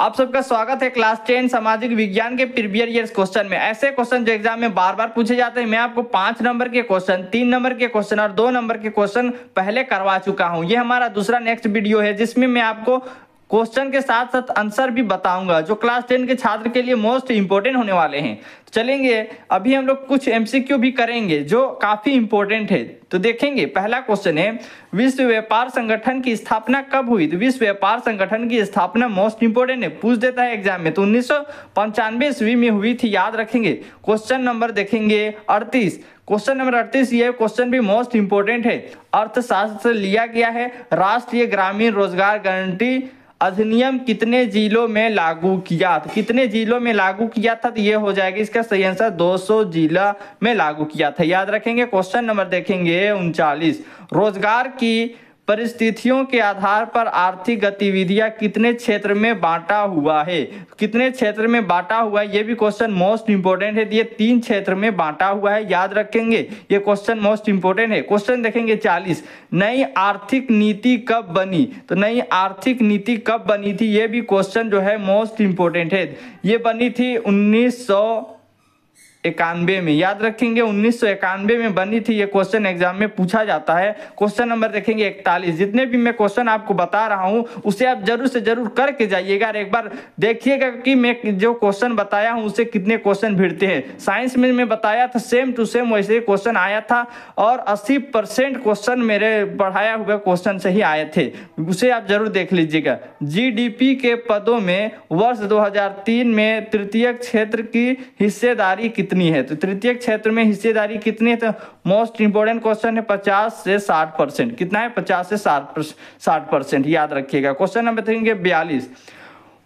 आप सबका स्वागत है क्लास 10 सामाजिक विज्ञान के प्रीवियस ईयर्स क्वेश्चन में। ऐसे क्वेश्चन जो एग्जाम में बार बार पूछे जाते हैं, मैं आपको 5 नंबर के क्वेश्चन, 3 नंबर के क्वेश्चन और 2 नंबर के क्वेश्चन पहले करवा चुका हूं। ये हमारा दूसरा नेक्स्ट वीडियो है जिसमें मैं आपको क्वेश्चन के साथ साथ आंसर भी बताऊंगा जो क्लास 10 के छात्र के लिए मोस्ट इंपोर्टेंट होने वाले हैं। तो चलेंगे, अभी हम लोग कुछ एमसीक्यू भी करेंगे जो काफी इंपॉर्टेंट है। तो देखेंगे, पहला क्वेश्चन है, विश्व व्यापार संगठन की स्थापना कब हुई? तो विश्व व्यापार संगठन की स्थापना मोस्ट इंपोर्टेंट है, पूछ देता है एग्जाम में। तो 1995 ईस्वी में हुई थी, याद रखेंगे। क्वेश्चन नंबर देखेंगे 38। क्वेश्चन नंबर 38, ये क्वेश्चन भी मोस्ट इंपोर्टेंट है, अर्थशास्त्र से लिया गया है। राष्ट्रीय ग्रामीण रोजगार गारंटी अधिनियम कितने जिलों में लागू किया? तो कितने जिलों में लागू किया था? तो ये हो जाएगा इसका सही आंसर, 200 जिला में लागू किया था, याद रखेंगे। क्वेश्चन नंबर देखेंगे 39, रोजगार की परिस्थितियों के आधार पर आर्थिक गतिविधियां कितने क्षेत्र में बांटा हुआ है? कितने क्षेत्र में बांटा हुआ है, ये भी क्वेश्चन मोस्ट इंपोर्टेंट है। ये 3 क्षेत्र में बांटा हुआ है, याद रखेंगे। ये क्वेश्चन मोस्ट इंपोर्टेंट है। क्वेश्चन देखेंगे 40, नई आर्थिक नीति कब बनी? तो नई आर्थिक नीति कब बनी थी, ये भी क्वेश्चन जो है मोस्ट इंपोर्टेंट है। ये बनी थी 1991 में, याद रखेंगे। 1991 में बनी थी। ये क्वेश्चन एग्जाम में पूछा जाता है। क्वेश्चन नंबर देखेंगे 41। जितने भी मैं क्वेश्चन आपको बता रहा हूं उसे आप जरूर से जरूर करके जाइएगा और एक बार देखिएगा कि मैं जो क्वेश्चन बताया हूं उससे कितने क्वेश्चन भिड़ते हैं। साइंस में मैं बताया था सेम टू सेम वैसे ही क्वेश्चन आया था और 80% क्वेश्चन मेरे पढ़ाया हुए क्वेश्चन से ही आए थे, उसे आप जरूर देख लीजिएगा। जीडीपी के पदों में वर्ष 2003 में तृतीय क्षेत्र की हिस्सेदारी कितनी है? तो तृतीय क्षेत्र में हिस्सेदारी कितनी है? तो मोस्ट इंपोर्टेंट क्वेश्चन है, 50 से 60%। कितना है? 50 से 60%, याद रखिएगा। क्वेश्चन नंबर देखेंगे 42,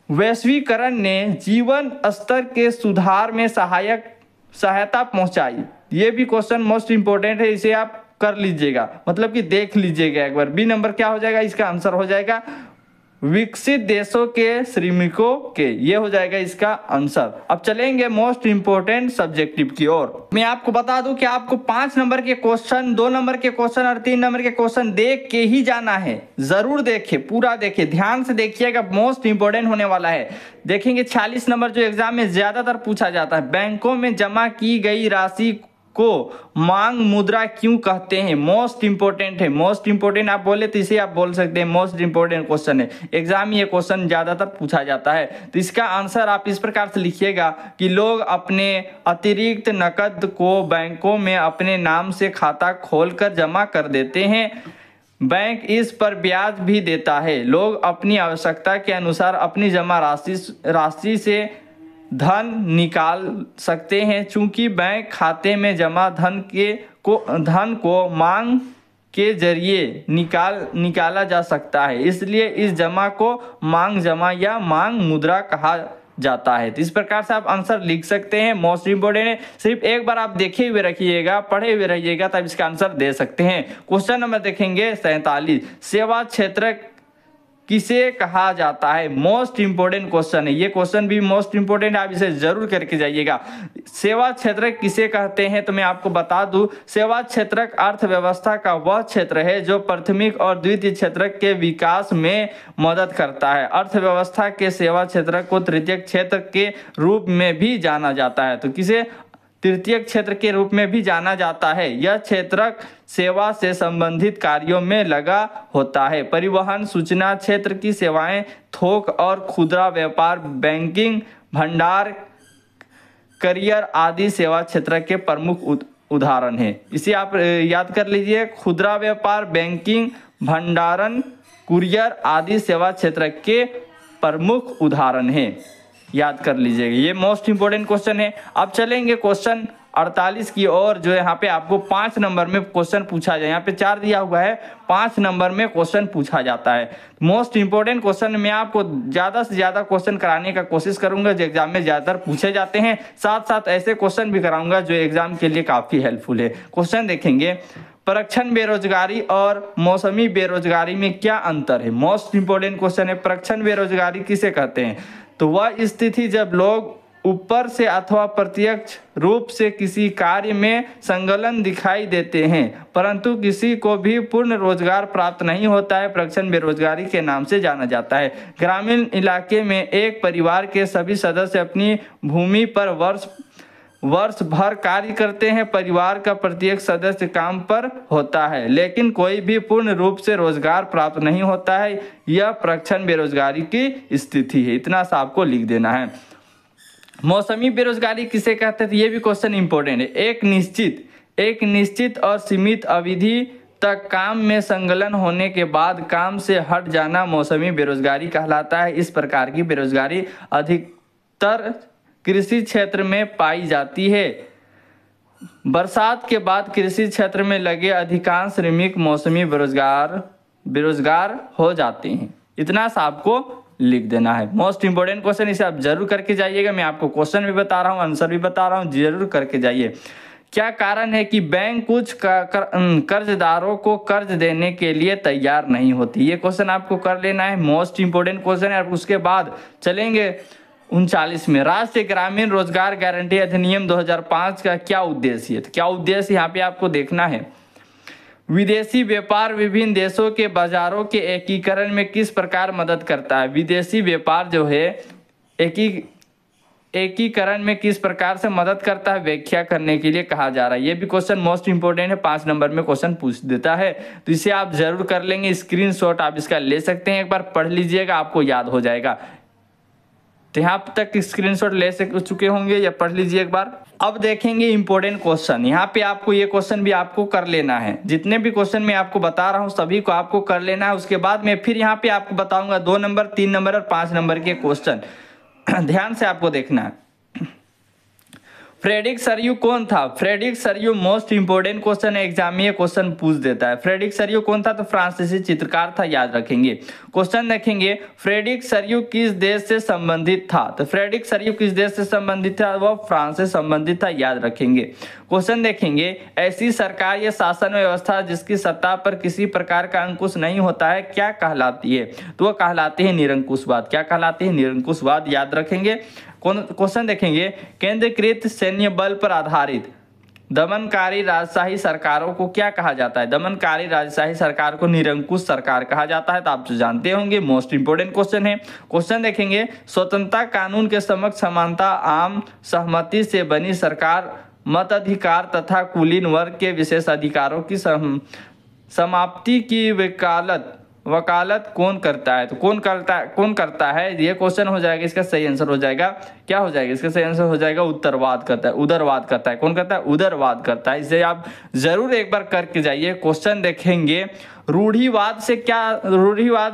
वैश्वीकरण ने जीवन स्तर के सुधार में सहायता पहुंचाई। ये भी क्वेश्चन मोस्ट इंपोर्टेंट है, इसे आप कर लीजिएगा, मतलब कि देख लीजिएगा एक बार। बी नंबर क्या हो जाएगा? इसका आंसर हो जाएगा विकसित देशों के श्रमिकों के, ये हो जाएगा इसका आंसर। अब चलेंगे मोस्ट इंपोर्टेंट सब्जेक्टिव की ओर। मैं आपको बता दूं कि आपको 5 नंबर के क्वेश्चन, 2 नंबर के क्वेश्चन और 3 नंबर के क्वेश्चन देख के ही जाना है। जरूर देखिए, पूरा देखिए, ध्यान से देखिएगा, मोस्ट इंपोर्टेंट होने वाला है। देखेंगे 46 नंबर जो एग्जाम में ज्यादातर पूछा जाता है, बैंकों में जमा की गई राशि को मांग मुद्रा क्यों कहते हैं? मोस्ट इंपोर्टेंट है। मोस्ट इंपोर्टेंट आप बोले तो इसे आप बोल सकते हैं मोस्ट इंपोर्टेंट क्वेश्चन है, एग्जाम में ये क्वेश्चन ज्यादातर पूछा जाता है। तो इसका आंसर आप इस प्रकार से लिखिएगा कि लोग अपने अतिरिक्त नकद को बैंकों में अपने नाम से खाता खोलकर जमा कर देते हैं, बैंक इस पर ब्याज भी देता है। लोग अपनी आवश्यकता के अनुसार अपनी जमा राशि से धन निकाल सकते हैं। चूंकि बैंक खाते में जमा धन को मांग के जरिए निकाला जा सकता है, इसलिए इस जमा को मांग जमा या मांग मुद्रा कहा जाता है। तो इस प्रकार से आप आंसर लिख सकते हैं। मोस्ट इंपोर्टेंट है, सिर्फ एक बार आप देखे हुए रखिएगा, पढ़े हुए रहिएगा, तब इसका आंसर दे सकते हैं। क्वेश्चन नंबर देखेंगे 47, सेवा क्षेत्र किसे कहा जाता है? मोस्ट इंपोर्टेंट क्वेश्चन है, ये क्वेश्चन भी मोस्ट इंपोर्टेंट, आप इसे जरूर करके जाइएगा। सेवा क्षेत्र किसे कहते हैं? तो मैं आपको बता दूं, सेवा क्षेत्र अर्थव्यवस्था का वह क्षेत्र है जो प्राथमिक और द्वितीय क्षेत्र के विकास में मदद करता है। अर्थव्यवस्था के सेवा क्षेत्र को तृतीय क्षेत्र के रूप में भी जाना जाता है। तो किसे तृतीय क्षेत्र के रूप में भी जाना जाता है? यह क्षेत्र सेवा से संबंधित कार्यों में लगा होता है। परिवहन, सूचना क्षेत्र की सेवाएं, थोक और खुदरा व्यापार, बैंकिंग, भंडार, करियर आदि सेवा क्षेत्र के प्रमुख उदाहरण हैं। इसे आप याद कर लीजिए, खुदरा व्यापार, बैंकिंग, भंडारण, कुरियर आदि सेवा क्षेत्र के प्रमुख उदाहरण हैं, याद कर लीजिएगा। ये मोस्ट इंपोर्टेंट क्वेश्चन है। अब चलेंगे क्वेश्चन 48 की ओर, जो यहाँ पे आपको 5 नंबर में क्वेश्चन पूछा जाए। यहाँ पे 4 दिया हुआ है, 5 नंबर में क्वेश्चन पूछा जाता है। मोस्ट इंपोर्टेंट क्वेश्चन में आपको ज्यादा से ज्यादा क्वेश्चन कराने का कोशिश करूंगा जो एग्जाम में ज्यादातर पूछे जाते हैं, साथ साथ ऐसे क्वेश्चन भी कराऊंगा जो एग्जाम के लिए काफी हेल्पफुल है। क्वेश्चन देखेंगे, प्रक्षण बेरोजगारी और मौसमी बेरोजगारी में क्या अंतर है? मोस्ट इंपोर्टेंट क्वेश्चन है। प्रक्षण बेरोजगारी किसे कहते हैं? तो वह स्थिति जब लोग ऊपर से अथवा प्रत्यक्ष रूप से किसी कार्य में संलग्न दिखाई देते हैं, परंतु किसी को भी पूर्ण रोजगार प्राप्त नहीं होता है, प्रक्षण बेरोजगारी के नाम से जाना जाता है। ग्रामीण इलाके में एक परिवार के सभी सदस्य अपनी भूमि पर वर्ष भर कार्य करते हैं। परिवार का प्रत्येक सदस्य काम पर होता है, लेकिन कोई भी पूर्ण रूप से रोजगार प्राप्त नहीं होता है। यह प्रक्षण बेरोजगारी की स्थिति है। इतना सा आपको लिख देना है। मौसमी बेरोजगारी किसे कहते हैं, ये भी क्वेश्चन इंपॉर्टेंट है। एक निश्चित और सीमित अवधि तक काम में संलग्न होने के बाद काम से हट जाना मौसमी बेरोजगारी कहलाता है। इस प्रकार की बेरोजगारी अधिकतर कृषि क्षेत्र में पाई जाती है। बरसात के बाद कृषि क्षेत्र में लगे अधिकांश श्रमिक मौसमी बेरोजगार हो जाते हैं। इतना सा आपको लिख देना है। मोस्ट इंपोर्टेंट क्वेश्चन, इसे आप जरूर करके जाइएगा। मैं आपको क्वेश्चन भी बता रहा हूँ, आंसर भी बता रहा हूँ, जरूर करके जाइए। क्या कारण है कि बैंक कुछ कर्जदारों को कर्ज देने के लिए तैयार नहीं होती? ये क्वेश्चन आपको कर लेना है। मोस्ट इंपोर्टेंट क्वेश्चन है। उसके बाद चलेंगे 39 में। राष्ट्रीय ग्रामीण रोजगार गारंटी अधिनियम 2005 का क्या उद्देश्य है? तो क्या उद्देश्य यहाँ पे आपको देखना है। विदेशी व्यापार विभिन्न देशों के बाजारों के एकीकरण में किस प्रकार मदद करता है? विदेशी व्यापार जो है एकीकरण में किस प्रकार से मदद करता है, व्याख्या करने के लिए कहा जा रहा है। ये भी क्वेश्चन मोस्ट इंपोर्टेंट है, 5 नंबर में क्वेश्चन पूछ देता है, तो इसे आप जरूर कर लेंगे। स्क्रीनशॉट आप इसका ले सकते हैं, एक बार पढ़ लीजिएगा, आपको याद हो जाएगा। तो यहाँ तक स्क्रीनशॉट ले चुके होंगे या पढ़ लीजिए एक बार। अब देखेंगे इंपॉर्टेंट क्वेश्चन। यहाँ पे आपको ये क्वेश्चन भी आपको कर लेना है। जितने भी क्वेश्चन मैं आपको बता रहा हूँ सभी को आपको कर लेना है। उसके बाद मैं फिर यहाँ पे आपको बताऊंगा 2 नंबर, 3 नंबर और 5 नंबर के क्वेश्चन। ध्यान से आपको देखना है। फ्रेडरिक सरयू कौन था? Frederick Sorrieu most important question है, एग्जाम में ये क्वेश्चन पूछ देता है। फ्रेडरिक सरयू कौन था? तो फ्रांसीसी चित्रकार था, याद रखेंगे। क्वेश्चन देखेंगे, फ्रेडरिक सरयू किस देश से संबंधित था? तो फ्रेडरिक सरयू किस देश से संबंधित था? वह फ्रांस से संबंधित था, याद रखेंगे। क्वेश्चन देखेंगे, ऐसी सरकार या शासन व्यवस्था जिसकी सत्ता पर किसी प्रकार का अंकुश नहीं होता है क्या कहलाती है? तो वह कहलाती है निरंकुशवाद। क्या कहलाती है? निरंकुशवाद, याद रखेंगे। क्वेश्चन देखेंगे, केंद्रीकृत सैन्य बल पर आधारित दमनकारी राजशाही सरकारों को क्या कहा जाता है? दमनकारी राजशाही सरकार को निरंकुश सरकार कहा जाता है, तो आप जो जानते होंगे। मोस्ट इंपोर्टेंट क्वेश्चन है। क्वेश्चन देखेंगे, स्वतंत्रता कानून के समक्ष समानता, आम सहमति से बनी सरकार, मताधिकार तथा कुलीन वर्ग के विशेष अधिकारों की समाप्ति की वकालत कौन करता है? तो कौन करता है? ये क्वेश्चन हो जाएगा। इसका सही आंसर हो जाएगा, क्या हो जाएगा? इसका सही आंसर हो जाएगा उदरवाद करता है। उदरवाद करता है। कौन करता है? उदरवाद करता है। इसे आप जरूर एक बार करके जाइए। क्वेश्चन देखेंगे, रूढ़िवाद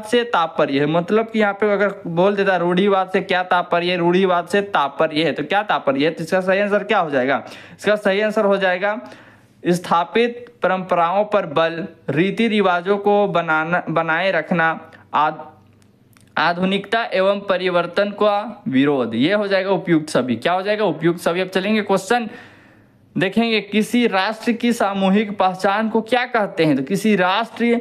से तात्पर्य है। मतलब कि यहाँ पे अगर बोल देता है रूढ़िवाद से क्या तात्पर्य है, रूढ़िवाद से तात्पर्य है, तो क्या तात्पर्य है? तो इसका सही आंसर क्या हो जाएगा? इसका सही आंसर हो जाएगा स्थापित परंपराओं पर बल, रीति रिवाजों को बनाए रखना, आधुनिकता एवं परिवर्तन का विरोध। ये हो जाएगा उपयुक्त सभी। क्या हो जाएगा? उपयुक्त सभी। अब चलेंगे क्वेश्चन देखेंगे, किसी राष्ट्र की सामूहिक पहचान को क्या कहते हैं? तो किसी राष्ट्र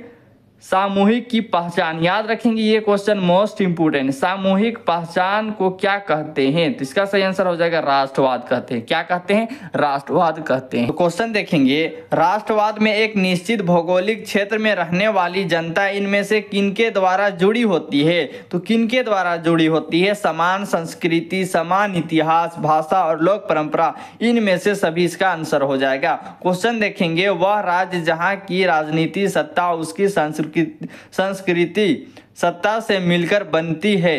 सामूहिक की पहचान, याद रखेंगे। ये क्वेश्चन मोस्ट इंपोर्टेंट। सामूहिक पहचान को क्या कहते हैं? तो इसका सही आंसर हो जाएगा राष्ट्रवाद कहते हैं। क्या कहते हैं? राष्ट्रवाद कहते हैं। तो क्वेश्चन देखेंगे, राष्ट्रवाद में एक निश्चित भौगोलिक क्षेत्र में रहने वाली जनता इनमें से किनके द्वारा जुड़ी होती है? तो किनके द्वारा जुड़ी होती है? समान संस्कृति, समान इतिहास, भाषा और लोक परंपरा, इनमें से सभी इसका आंसर हो जाएगा। क्वेश्चन देखेंगे, वह राज्य जहाँ की राजनीति सत्ता उसकी संस्कृति सत्ता से मिलकर बनती है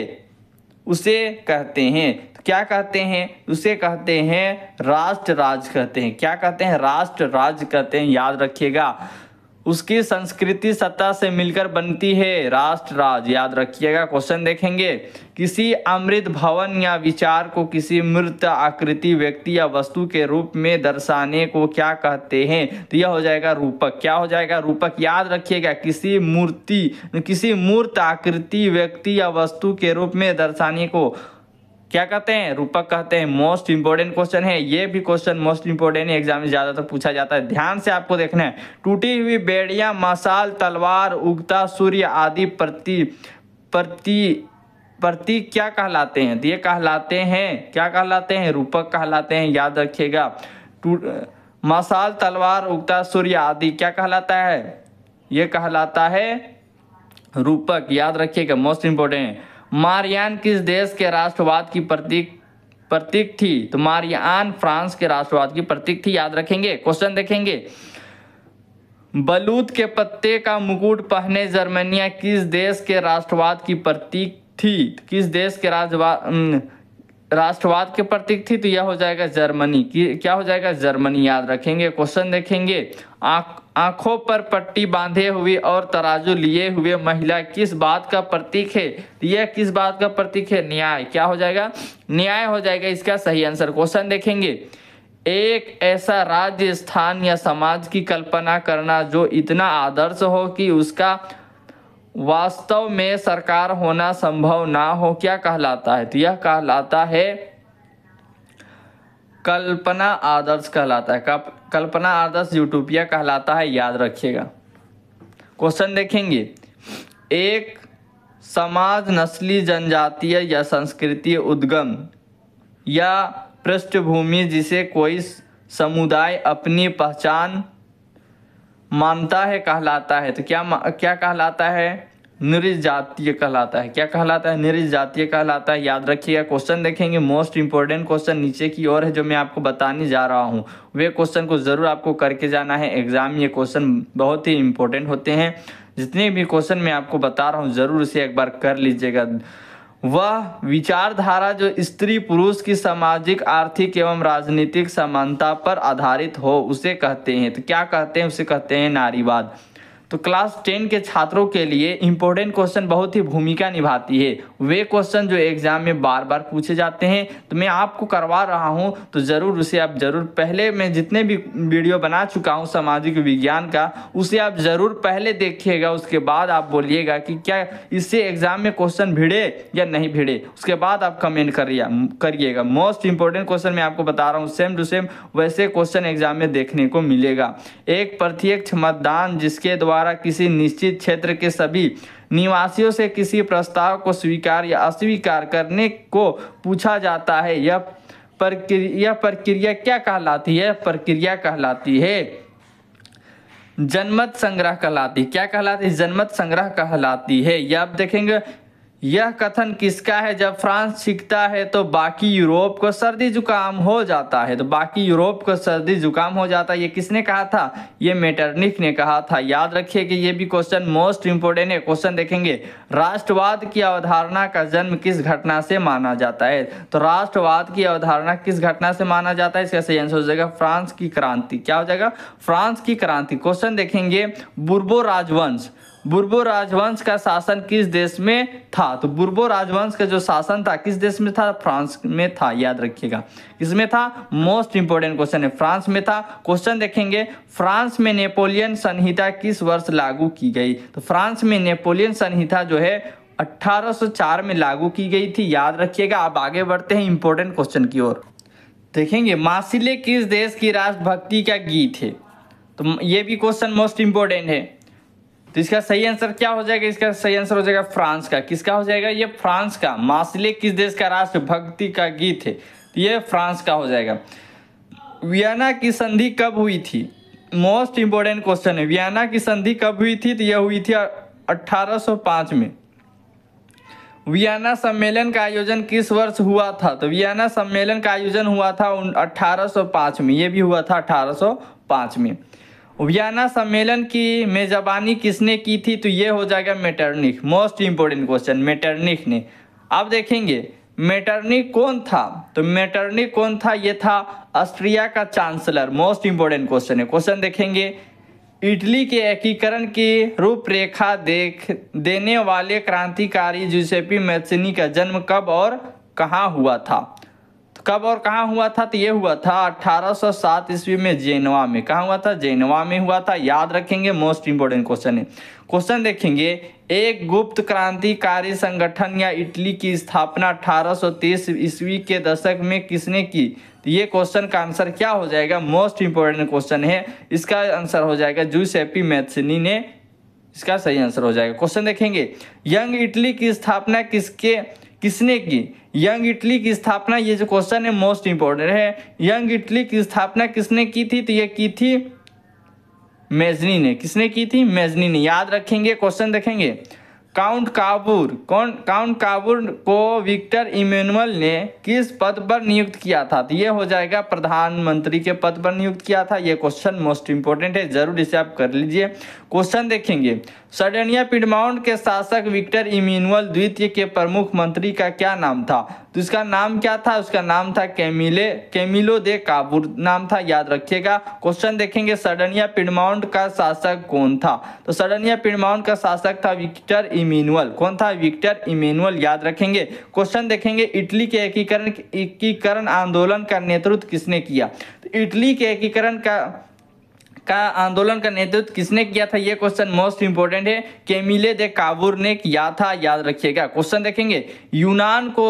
उसे कहते हैं। तो क्या कहते हैं? उसे कहते हैं राष्ट्र राज्य कहते हैं। क्या कहते हैं? राष्ट्र राज्य कहते हैं, याद रखिएगा। उसकी संस्कृति सत्ता से मिलकर बनती है, राष्ट्र राज्य, याद रखिएगा। क्वेश्चन देखेंगे, किसी अमृत भवन या विचार को किसी मूर्त आकृति, व्यक्ति या वस्तु के रूप में दर्शाने को क्या कहते हैं? तो यह हो जाएगा रूपक। क्या हो जाएगा? रूपक, याद रखिएगा। किसी मूर्त आकृति, व्यक्ति या वस्तु के रूप में दर्शाने को क्या कहते हैं? रूपक कहते हैं। मोस्ट इंपोर्टेंट क्वेश्चन है। ये भी क्वेश्चन मोस्ट इंपोर्टेंट है, एग्जाम में ज्यादातर पूछा जाता है। ध्यान से आपको देखना है। टूटी हुई बेड़ियां, मशाल, तलवार, उगता सूर्य आदि प्रतीक क्या कहलाते हैं? तो ये कहलाते हैं, क्या कहलाते हैं? रूपक कहलाते हैं, याद रखिएगा। मशाल, तलवार, उगता सूर्य आदि क्या कहलाता है? ये कहलाता है रूपक, याद रखिएगा, मोस्ट इंपोर्टेंट है। मारियान किस देश के राष्ट्रवाद की प्रतीक थी? तो मारियान फ्रांस के राष्ट्रवाद की प्रतीक थी, याद रखेंगे। क्वेश्चन देखेंगे, बलूत के पत्ते का मुकुट पहने जर्मनिया किस देश के राष्ट्रवाद की प्रतीक थी? किस देश के राष्ट्रवाद के प्रतीक थी? तो यह हो जाएगा जर्मनी की, क्या हो जाएगा? जर्मनी, याद रखेंगे। क्वेश्चन देखेंगे, आंखों पर पट्टी बांधे हुए और तराजू लिए हुए महिला किस बात का प्रतीक है? यह किस बात का प्रतीक है? न्याय, क्या हो जाएगा? न्याय हो जाएगा इसका सही आंसर। क्वेश्चन देखेंगे, एक ऐसा राज्य, स्थान या समाज की कल्पना करना जो इतना आदर्श हो कि उसका वास्तव में सरकार होना संभव ना हो, क्या कहलाता है? तो यह कहलाता है कल्पना आदर्श कहलाता है। कल्पना आदर्श यूटोपिया कहलाता है, याद रखिएगा। क्वेश्चन देखेंगे, एक समाज नस्ली, जनजातीय या संस्कृतीय उद्गम या पृष्ठभूमि जिसे कोई समुदाय अपनी पहचान मानता है कहलाता है। तो क्या कहलाता है? नृजातीय कहलाता है। क्या कहलाता है? नृजातीय कहलाता है, याद रखिएगा। क्वेश्चन देखेंगे, मोस्ट इंपोर्टेंट क्वेश्चन नीचे की ओर है जो मैं आपको बताने जा रहा हूँ, वे क्वेश्चन को जरूर आपको करके जाना है एग्जाम। ये क्वेश्चन बहुत ही इंपॉर्टेंट होते हैं। जितने भी क्वेश्चन मैं आपको बता रहा हूँ जरूर इसे एक बार कर लीजिएगा। वह विचारधारा जो स्त्री पुरुष की सामाजिक, आर्थिक एवं राजनीतिक समानता पर आधारित हो उसे कहते हैं। तो क्या कहते हैं? उसे कहते हैं नारीवाद। तो क्लास 10 के छात्रों के लिए इंपॉर्टेंट क्वेश्चन बहुत ही भूमिका निभाती है। वे क्वेश्चन जो एग्जाम में बार बार पूछे जाते हैं, तो मैं आपको करवा रहा हूं, तो ज़रूर उसे आप ज़रूर पहले, मैं जितने भी वीडियो बना चुका हूं सामाजिक विज्ञान का, उसे आप ज़रूर पहले देखिएगा। उसके बाद आप बोलिएगा कि क्या इससे एग्जाम में क्वेश्चन भिड़े या नहीं भिड़े, उसके बाद आप कमेंट करिएगा। मोस्ट इंपॉर्टेंट क्वेश्चन मैं आपको बता रहा हूँ, सेम टू सेम वैसे क्वेश्चन एग्जाम में देखने को मिलेगा। एक प्रत्यक्ष मतदान जिसके द्वारा किसी निश्चित क्षेत्र के सभी निवासियों से किसी प्रस्ताव को स्वीकार या अस्वीकार करने को पूछा जाता है, यह प्रक्रिया क्या कहलाती है? प्रक्रिया कहलाती है जनमत संग्रह कहलाती। क्या कहलाती है? जनमत संग्रह कहलाती है। यह आप देखेंगे, यह कथन किसका है? जब फ्रांस सीखता है तो बाकी यूरोप को सर्दी जुकाम हो जाता है। तो बाकी यूरोप को सर्दी जुकाम हो जाता है, ये किसने कहा था? ये मेटरनिख ने कहा था, याद रखिए कि ये भी क्वेश्चन मोस्ट इंपोर्टेंट है। क्वेश्चन देखेंगे, राष्ट्रवाद की अवधारणा का जन्म किस घटना से माना जाता है? तो राष्ट्रवाद की अवधारणा किस घटना से माना जाता है? इसका सही आंसर हो जाएगा फ्रांस की क्रांति। क्या हो जाएगा? फ्रांस की क्रांति। क्वेश्चन देखेंगे, बुर्बो राजवंश का शासन किस देश में था? तो बुर्बो राजवंश का जो शासन था किस देश में था? फ्रांस में था, याद रखिएगा। किसमें था? मोस्ट इंपोर्टेंट क्वेश्चन है, फ्रांस में था। क्वेश्चन देखेंगे, फ्रांस में नेपोलियन संहिता किस वर्ष लागू की गई? तो फ्रांस में नेपोलियन संहिता जो है 1804 में लागू की गई थी, याद रखिएगा। अब आगे बढ़ते हैं इंपोर्टेंट क्वेश्चन की ओर। देखेंगे, मार्सिले किस देश की राष्ट्रभक्ति का गीत है? तो ये भी क्वेश्चन मोस्ट इंपोर्टेंट है। तो इसका सही आंसर क्या हो जाएगा? इसका सही आंसर हो जाएगा फ्रांस का। किसका हो जाएगा? ये फ्रांस का। मार्सिले किस देश का राष्ट्रभक्ति का गीत है? तो ये फ्रांस का हो जाएगा। वियना की संधि कब हुई थी? मोस्ट इंपोर्टेंट क्वेश्चन है। वियना की संधि कब हुई थी? तो यह हुई थी 1805 में। वियना सम्मेलन का आयोजन किस वर्ष हुआ था? तो वियना सम्मेलन का आयोजन हुआ था 1805 में। ये भी हुआ था 1805 में। वियना सम्मेलन की मेजबानी किसने की थी? तो ये हो जाएगा Metternich. Most important question, Metternich ने। अब देखेंगे मेटरनिख कौन था? तो मेटरनिख कौन था? ये था ऑस्ट्रिया का चांसलर। मोस्ट इंपोर्टेंट क्वेश्चन है। क्वेश्चन देखेंगे, इटली के एकीकरण की रूपरेखा देने वाले क्रांतिकारी जुसेपी मैत्सिनी का जन्म कब और कहाँ हुआ था? कब और कहाँ हुआ था? तो ये हुआ था 1807 ईस्वी में जेनवा में। कहाँ हुआ था? जेनवा में हुआ था, याद रखेंगे। मोस्ट इंपोर्टेंट क्वेश्चन है। क्वेश्चन देखेंगे, एक गुप्त क्रांतिकारी संगठन या इटली की स्थापना 1830 ईस्वी के दशक में किसने की? तो ये क्वेश्चन का आंसर क्या हो जाएगा? मोस्ट इंपोर्टेंट क्वेश्चन है। इसका आंसर हो जाएगा जुसेपी मैत्सिनी ने। इसका सही आंसर हो जाएगा। क्वेश्चन देखेंगे, यंग इटली की स्थापना किसने की? यंग इटली की स्थापना, ये जो क्वेश्चन है मोस्ट इंपोर्टेंट है। यंग इटली की स्थापना किसने की थी? तो ये की थी मेजनी ने। किसने की थी? मेजनी ने। याद रखेंगे। क्वेश्चन देखेंगे, काउंट काबूर को विक्टर इमैनुअल ने किस पद पर नियुक्त किया था? तो ये हो जाएगा प्रधानमंत्री के पद पर नियुक्त किया था। ये क्वेश्चन मोस्ट इंपोर्टेंट है, जरूर इसे आप कर लीजिए। क्वेश्चन देखेंगे, सर्डिनिया पिडमाउंट के शासक विक्टर इमैनुअल द्वितीय के प्रमुख मंत्री का क्या नाम था? तो इसका नाम क्या था? उसका नाम था कैमिलो दे काबूर नाम था, याद रखिएगा। क्वेश्चन देखेंगे, सर्डिनिया पिडमाउंट का शासक कौन था? तो सर्डिनिया पिडमाउंट का शासक था विक्टर इमैनुअल। कौन था? विक्टर इमैनुअल, याद रखेंगे। क्वेश्चन देखेंगे, इटली के एकीकरण आंदोलन का नेतृत्व किसने किया? तो इटली के एकीकरण का आंदोलन का नेतृत्व किसने किया था? ये क्वेश्चन मोस्ट इंपोर्टेंट है, कैमिले दे काबूर ने किया था, याद रखिएगा। क्वेश्चन देखेंगे, यूनान को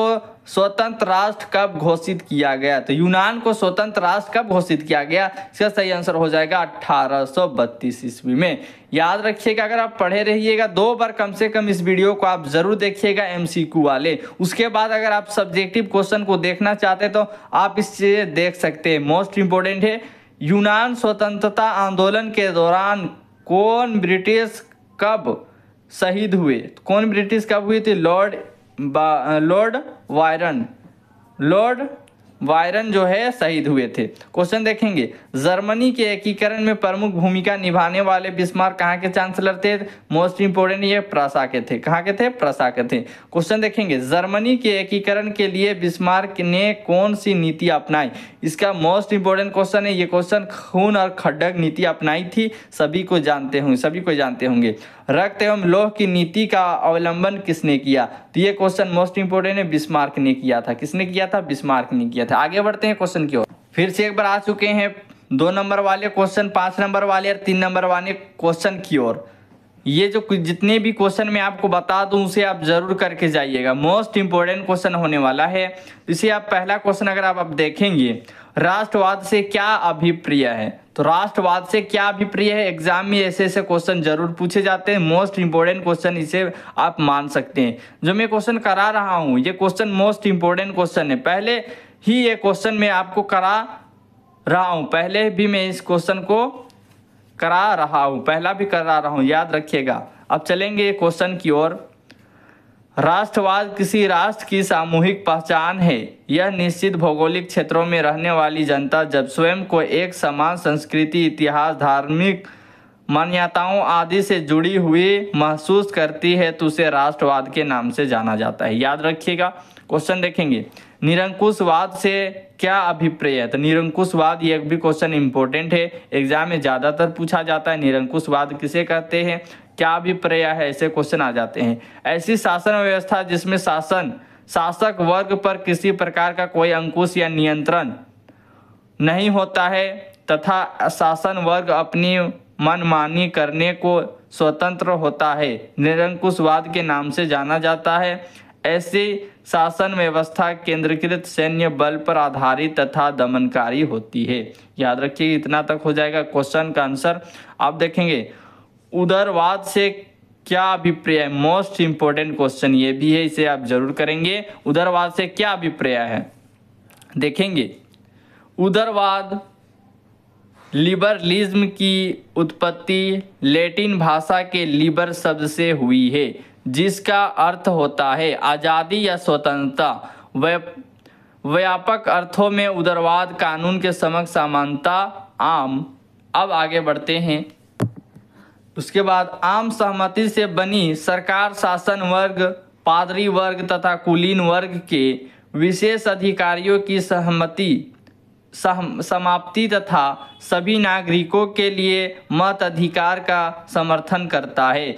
स्वतंत्र राष्ट्र कब घोषित किया गया? तो यूनान को स्वतंत्र राष्ट्र कब घोषित किया गया? इसका सही आंसर हो जाएगा 1832 ईस्वी में, याद रखिएगा। अगर आप पढ़े रहिएगा 2 बार कम से कम इस वीडियो को आप जरूर देखिएगा MCQ वाले। उसके बाद अगर आप सब्जेक्टिव क्वेश्चन को देखना चाहते तो आप इससे देख सकते हैं। मोस्ट इंपोर्टेंट है, यूनान स्वतंत्रता आंदोलन के दौरान कौन ब्रिटिश कब शहीद हुए? कौन ब्रिटिश कब हुए थे? लॉर्ड वायरन जो है शहीद हुए थे। क्वेश्चन देखेंगे, जर्मनी के एकीकरण में प्रमुख भूमिका निभाने वाले बिस्मार्क कहाँ के चांसलर थे? मोस्ट इंपोर्टेंट, ये प्रसा के थे। कहाँ के थे? प्रसा के थे। क्वेश्चन देखेंगे, जर्मनी के एकीकरण के लिए बिस्मार्क ने कौन सी नीति अपनाई? इसका मोस्ट इंपोर्टेंट क्वेश्चन है। ये क्वेश्चन खून और खड्डक नीति अपनाई थी, सभी को जानते होंगे। रक्त एवं लौह की नीति का अवलंबन किसने किया? तो ये क्वेश्चन मोस्ट इंपोर्टेंट है, बिस्मार्क ने किया था। किसने किया था? बिस्मार्क ने किया था। आगे बढ़ते हैं क्वेश्चन की ओर। फिर से एक बार आ चुके हैं 2 नंबर वाले क्वेश्चन, 5 नंबर वाले और 3 नंबर वाले क्वेश्चन की ओर। ये जो जितने भी क्वेश्चन मैं आपको बता दूं उसे आप जरूर करके जाइएगा, मोस्ट इंपोर्टेंट क्वेश्चन होने वाला है। इसे आप पहला क्वेश्चन अगर आप देखेंगे, राष्ट्रवाद से क्या अभिप्राय है? तो राष्ट्रवाद से क्या अभिप्राय है? एग्जाम में ऐसे क्वेश्चन जरूर पूछे जाते हैं, मोस्ट इंपोर्टेंट क्वेश्चन इसे आप मान सकते हैं। जो मैं क्वेश्चन करा रहा हूं ये क्वेश्चन मोस्ट इंपोर्टेंट क्वेश्चन है, पहले ही ये क्वेश्चन मैं आपको करा रहा हूं, पहले भी मैं इस क्वेश्चन को करा रहा हूं, पहला भी करा रहा हूं, याद रखिएगा। अब चलेंगे क्वेश्चन की ओर। राष्ट्रवाद किसी राष्ट्र की सामूहिक पहचान है। यह निश्चित भौगोलिक क्षेत्रों में रहने वाली जनता जब स्वयं को एक समान संस्कृति, इतिहास, धार्मिक मान्यताओं आदि से जुड़ी हुई महसूस करती है तो उसे राष्ट्रवाद के नाम से जाना जाता है, याद रखिएगा। क्वेश्चन देखेंगे, निरंकुशवाद से क्या अभिप्राय है? तो निरंकुशवाद ये भी क्वेश्चन इंपॉर्टेंट है, एग्जाम में ज्यादातर पूछा जाता है। निरंकुशवाद किसे कहते हैं, क्या अभिप्राय है, ऐसे क्वेश्चन आ जाते हैं। ऐसी शासन व्यवस्था जिसमें शासक वर्ग पर किसी प्रकार का कोई अंकुश या नियंत्रण नहीं होता है तथा शासन वर्ग अपनी मनमानी करने को स्वतंत्र होता है, निरंकुशवाद के नाम से जाना जाता है। ऐसी शासन व्यवस्था केंद्रीकृत सैन्य बल पर आधारित तथा दमनकारी होती है, याद रखिए। इतना तक हो जाएगा क्वेश्चन का आंसर। आप देखेंगे उदारवाद से क्या अभिप्राय है, मोस्ट इंपोर्टेंट क्वेश्चन ये भी है, इसे आप जरूर करेंगे। उदारवाद से क्या अभिप्राय है देखेंगे। उदारवाद लिबरलिज्म की उत्पत्ति लैटिन भाषा के लिबर शब्द से हुई है, जिसका अर्थ होता है आज़ादी या स्वतंत्रता। व्यापक अर्थों में उदारवाद कानून के समक्ष समानता आम। अब आगे बढ़ते हैं। उसके बाद आम सहमति से बनी सरकार शासन वर्ग, पादरी वर्ग तथा कुलीन वर्ग के विशेष अधिकारियों की समाप्ति तथा सभी नागरिकों के लिए मत अधिकार का समर्थन करता है।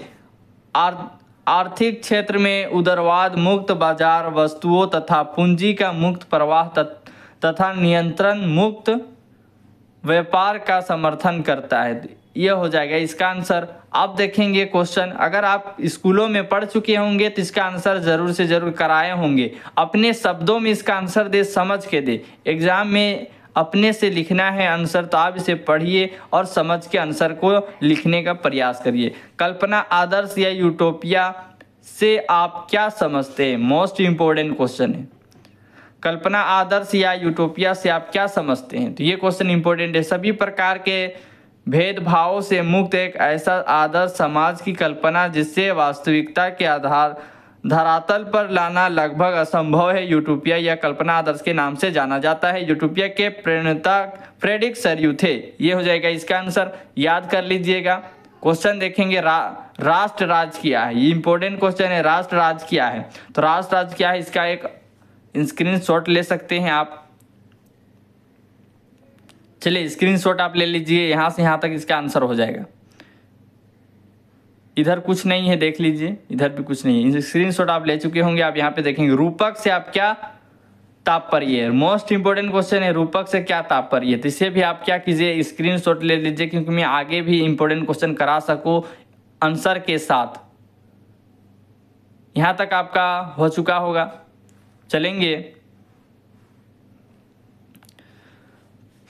आर्थिक क्षेत्र में उदारवाद मुक्त बाजार, वस्तुओं तथा पूंजी का मुक्त प्रवाह तथा नियंत्रण मुक्त व्यापार का समर्थन करता है। यह हो जाएगा इसका आंसर। आप देखेंगे क्वेश्चन, अगर आप स्कूलों में पढ़ चुके होंगे तो इसका आंसर जरूर से जरूर कराए होंगे। अपने शब्दों में इसका आंसर दे, समझ के दे। एग्जाम में अपने से लिखना है आंसर तो आप इसे पढ़िए और समझ के आंसर को लिखने का प्रयास करिए। कल्पना आदर्श या यूटोपिया से आप क्या समझते हैं? मोस्ट इंपॉर्टेंट क्वेश्चन है। कल्पना आदर्श या यूटोपिया से आप क्या समझते हैं? तो ये क्वेश्चन इंपॉर्टेंट है। सभी प्रकार के भेदभावों से मुक्त एक ऐसा आदर्श समाज की कल्पना जिससे वास्तविकता के आधार धरातल पर लाना लगभग असंभव है, यूटोपिया या कल्पना आदर्श के नाम से जाना जाता है। यूटोपिया के प्रणेता फ्रेडरिक सर्यू थे। ये हो जाएगा इसका आंसर, याद कर लीजिएगा। क्वेश्चन देखेंगे राष्ट्र राज्य क्या है? ये इंपॉर्टेंट क्वेश्चन है। राष्ट्र राज्य क्या है? तो राष्ट्र राज्य क्या है, इसका एक स्क्रीनशॉट ले सकते हैं आप। चलिए स्क्रीनशॉट आप ले लीजिए, यहां से यहां तक इसका आंसर हो जाएगा। इधर कुछ नहीं है, देख लीजिए, इधर भी कुछ नहीं है। स्क्रीनशॉट आप ले चुके होंगे। आप यहाँ पे देखेंगे रूपक से आप क्या तात्पर्य है। मोस्ट इंपोर्टेंट क्वेश्चन है, रूपक से क्या तात्पर्य है। तो इसे भी आप क्या कीजिए, स्क्रीनशॉट ले लीजिए, क्योंकि मैं आगे भी इंपोर्टेंट क्वेश्चन करा सकूं आंसर के साथ। यहां तक आपका हो चुका होगा। चलेंगे,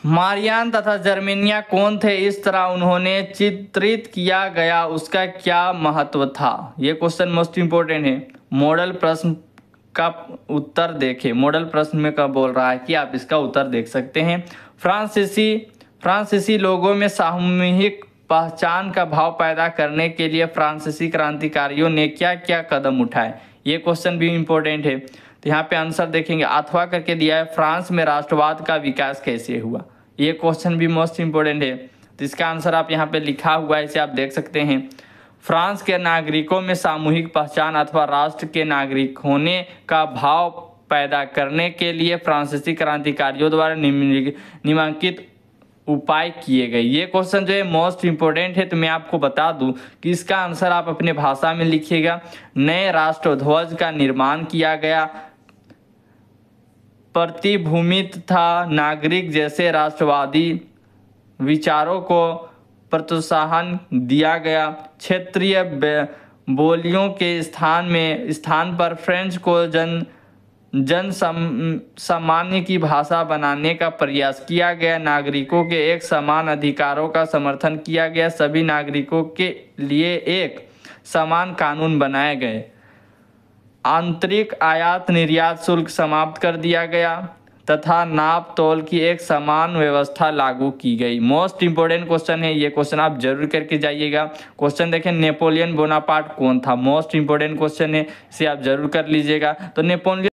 मारियान तथा जर्मेनिया कौन थे? इस तरह उन्होंने चित्रित किया गया, उसका क्या महत्व था? ये क्वेश्चन मोस्ट इंपोर्टेंट है। मॉडल प्रश्न का उत्तर देखें। मॉडल प्रश्न में कब बोल रहा है कि आप इसका उत्तर देख सकते हैं। फ्रांसीसी लोगों में सामूहिक पहचान का भाव पैदा करने के लिए फ्रांसीसी क्रांतिकारियों ने क्या क्या कदम उठाए? ये क्वेश्चन भी इंपॉर्टेंट है। तो यहाँ पे आंसर देखेंगे, अथवा करके दिया है, फ्रांस में राष्ट्रवाद का विकास कैसे हुआ? ये क्वेश्चन भी मोस्ट इंपोर्टेंट है। तो इसका आंसर आप यहाँ पे लिखा हुआ है, इसे आप देख सकते हैं। फ्रांस के नागरिकों में सामूहिक पहचान अथवा राष्ट्र के नागरिक होने का भाव पैदा करने के लिए फ्रांसीसी क्रांतिकारियों द्वारा निम्नलिखित उपाय किए गए। ये क्वेश्चन जो है मोस्ट इंपोर्टेंट है। तो मैं आपको बता दूं कि इसका आंसर आप अपने भाषा में लिखिएगा। नए राष्ट्रध्वज का निर्माण किया गया, प्रतिभूमित था, नागरिक जैसे राष्ट्रवादी विचारों को प्रोत्साहन दिया गया, क्षेत्रीय बोलियों के स्थान पर फ्रेंच को जन सामान्य की भाषा बनाने का प्रयास किया गया, नागरिकों के एक समान अधिकारों का समर्थन किया गया, सभी नागरिकों के लिए एक समान कानून बनाए गए, आंतरिक आयात निर्यात शुल्क समाप्त कर दिया गया तथा नाप तोल की एक समान व्यवस्था लागू की गई। मोस्ट इंपोर्टेंट क्वेश्चन है, ये क्वेश्चन आप जरूर करके जाइएगा। क्वेश्चन देखें, नेपोलियन बोनापार्ट कौन था? मोस्ट इंपोर्टेंट क्वेश्चन है, इसे आप जरूर कर लीजिएगा। तो नेपोलियन